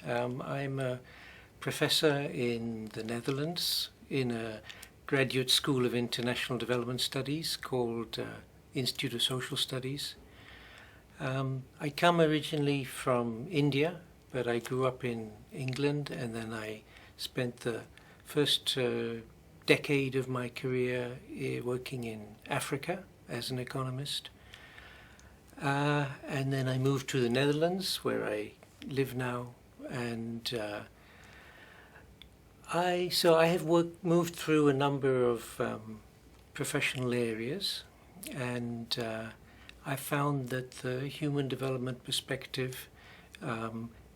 I'm a professor in the Netherlands in a graduate school of international development studies called Institute of Social Studies. I come originally from India, but I grew up in England, and then I spent the first decade of my career working in Africa as an economist. And then I moved to the Netherlands, where I live now, and I have moved through a number of professional areas, and I found that the human development perspective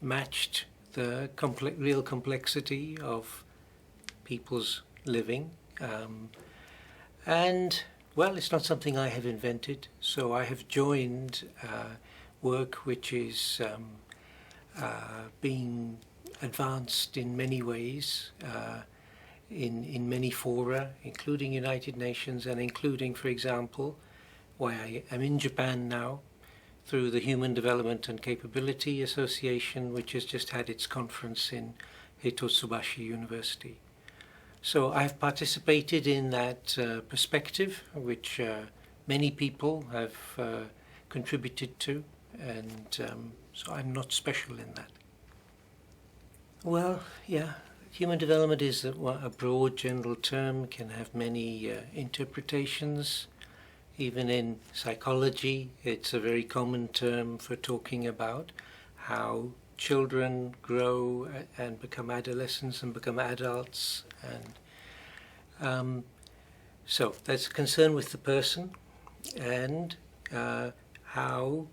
matched the real complexity of people's living. And, well, it's not something I have invented, so I have joined work which is being advanced in many ways, in many fora, including United Nations and including, for example, why I am in Japan now, through the Human Development and Capability Association, which has just had its conference in Hitotsubashi University. So I've participated in that perspective, which many people have contributed to, and so I'm not special in that. Well, yeah, human development is a broad general term, can have many interpretations. Even in psychology, it's a very common term for talking about how children grow and become adolescents and become adults. And so that's a concern with the person and how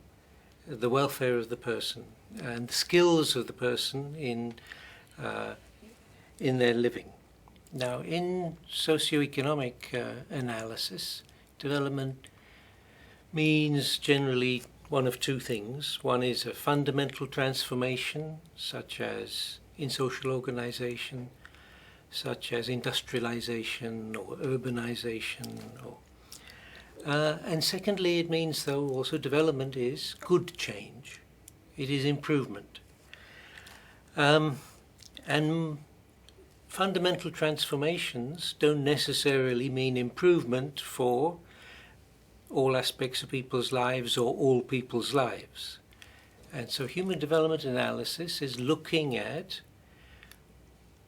the welfare of the person and the skills of the person in their living. Now, in socioeconomic analysis, development means generally one of two things. One is a fundamental transformation, such as in social organization, such as industrialization or urbanization. And secondly, it means, though, also development is good change. It is improvement. And fundamental transformations don't necessarily mean improvement for all aspects of people's lives or all people's lives. And so human development analysis is looking at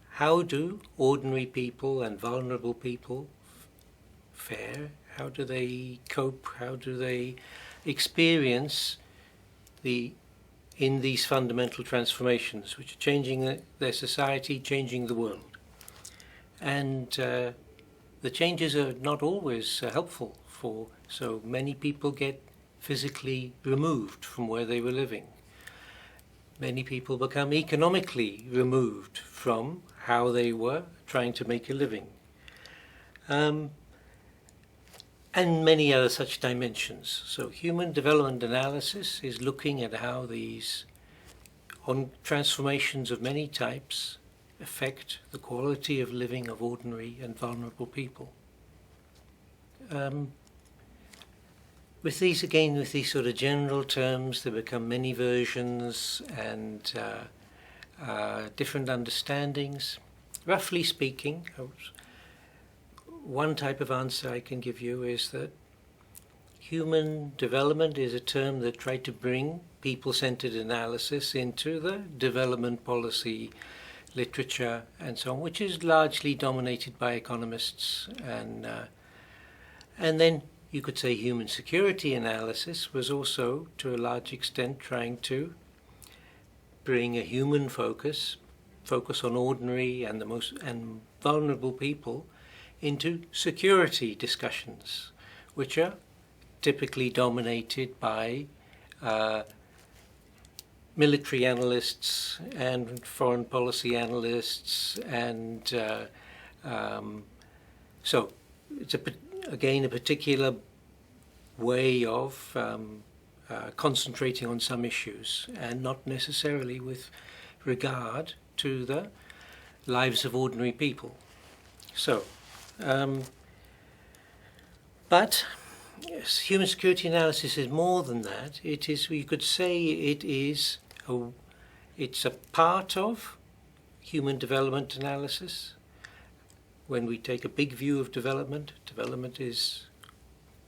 how do ordinary people and vulnerable people fare, how do they cope, how do they experience in these fundamental transformations, which are changing their society, changing the world. And the changes are not always helpful, so many people get physically removed from where they were living. Many people become economically removed from how they were trying to make a living. And many other such dimensions. So human development analysis is looking at how these transformations of many types affect the quality of living of ordinary and vulnerable people. With these sort of general terms, there become many versions and different understandings. Roughly speaking, one type of answer I can give you is that human development is a term that tried to bring people-centered analysis into the development policy literature and so on, which is largely dominated by economists. And then you could say human security analysis was also, to a large extent, trying to bring a human focus on ordinary and and vulnerable people into security discussions, which are typically dominated by military analysts and foreign policy analysts, and so it's again a particular way of concentrating on some issues, and not necessarily with regard to the lives of ordinary people. So, but yes, human security analysis is more than that. It is, you could say, it is It's a part of human development analysis. When we take a big view of development, development is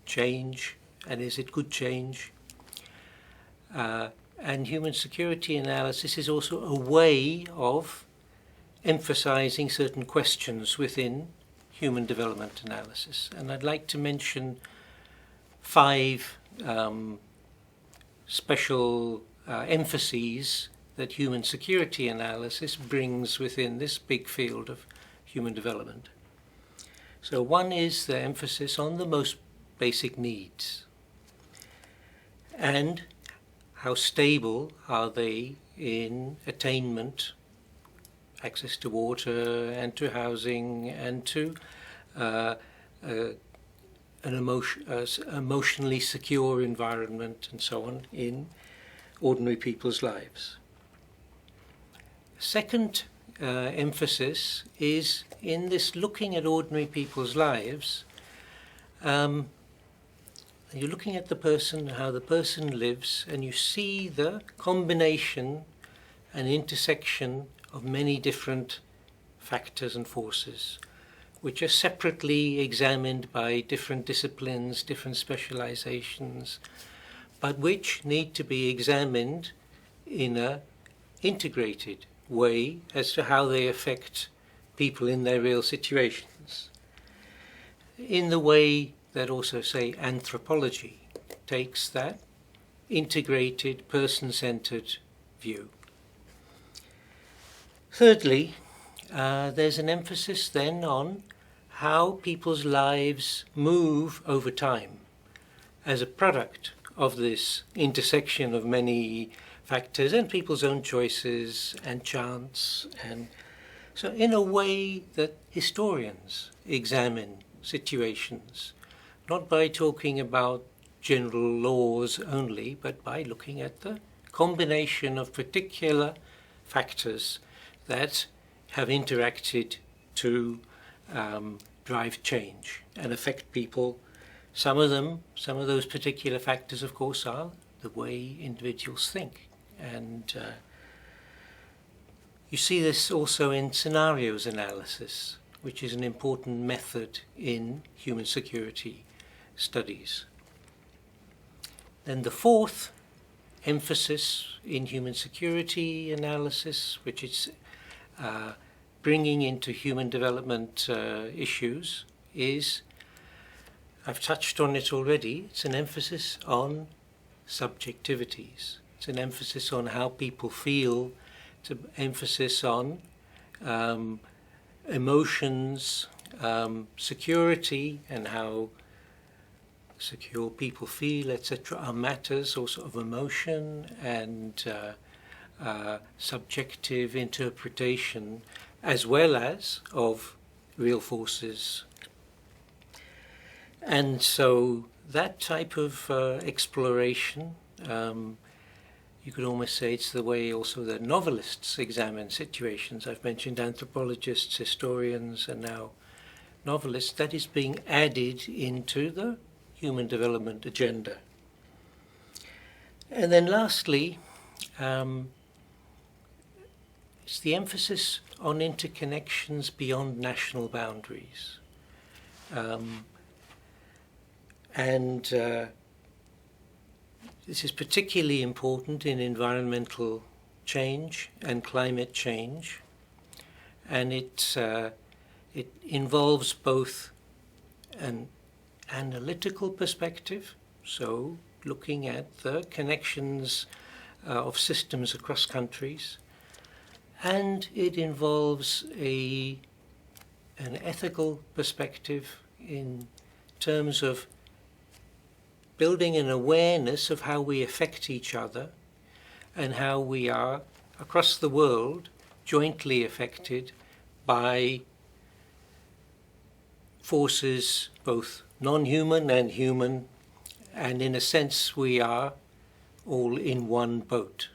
change, and is it good change? And human security analysis is also a way of emphasizing certain questions within human development analysis. And I'd like to mention 5 special emphases that human security analysis brings within this big field of human development. So one is the emphasis on the most basic needs, and how stable are they in attainment, access to water and to housing and to an emotionally secure environment and so on in ordinary people's lives. Second emphasis is in this looking at ordinary people's lives. You're looking at the person, how the person lives, and you see the combination and intersection of many different factors and forces, which are separately examined by different disciplines, different specializations, but which need to be examined in an integrated way as to how they affect people in their real situations. In the way that also, say, anthropology takes that integrated, person-centered view. Thirdly, there's an emphasis then on how people's lives move over time as a product of this intersection of many factors and people's own choices and chance. And so in a way that historians examine situations, not by talking about general laws only, but by looking at the combination of particular factors that have interacted to drive change and affect people. Some of those particular factors, of course, are the way individuals think. And you see this also in scenarios analysis, which is an important method in human security studies. Then the fourth emphasis in human security analysis, which is bringing into human development issues, is, I've touched on it already, it's an emphasis on subjectivities. It's an emphasis on how people feel. It's an emphasis on emotions, security, and how secure people feel, etc., are matters also of emotion and subjective interpretation, as well as of real forces. And so that type of exploration, you could almost say it's the way also that novelists examine situations. I've mentioned anthropologists, historians, and now novelists. That is being added into the human development agenda. And then lastly, it's the emphasis on interconnections beyond national boundaries. This is particularly important in environmental change and climate change, and it involves both an analytical perspective, so looking at the connections of systems across countries, and it involves an ethical perspective in terms of building an awareness of how we affect each other and how we are, across the world, jointly affected by forces both non-human and human, and in a sense we are all in one boat.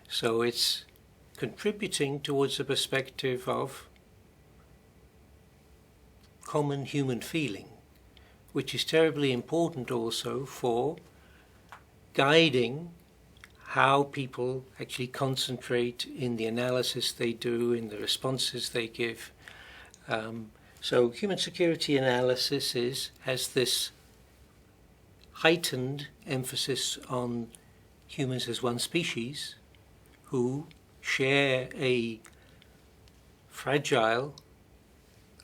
So it's contributing towards a perspective of common human feeling, which is terribly important also for guiding how people actually concentrate in the analysis they do, in the responses they give. So human security analysis has this heightened emphasis on humans as one species who share a fragile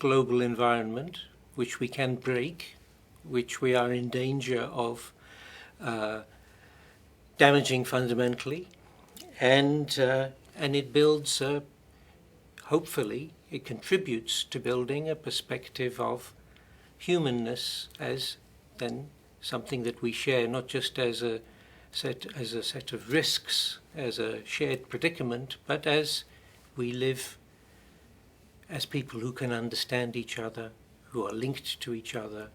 global environment which we can break, which we are in danger of damaging fundamentally, and it builds, hopefully, it contributes to building a perspective of humanness as then something that we share, not just as a set of risks, as a shared predicament, but as we live as people who can understand each other, who are linked to each other,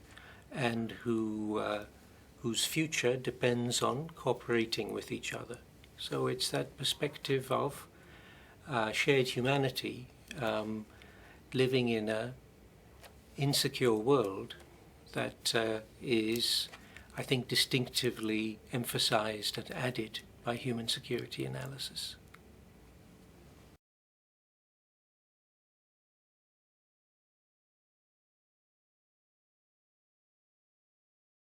and whose future depends on cooperating with each other. So it's that perspective of shared humanity, living in an insecure world that is, I think, distinctively emphasized and added by human security analysis.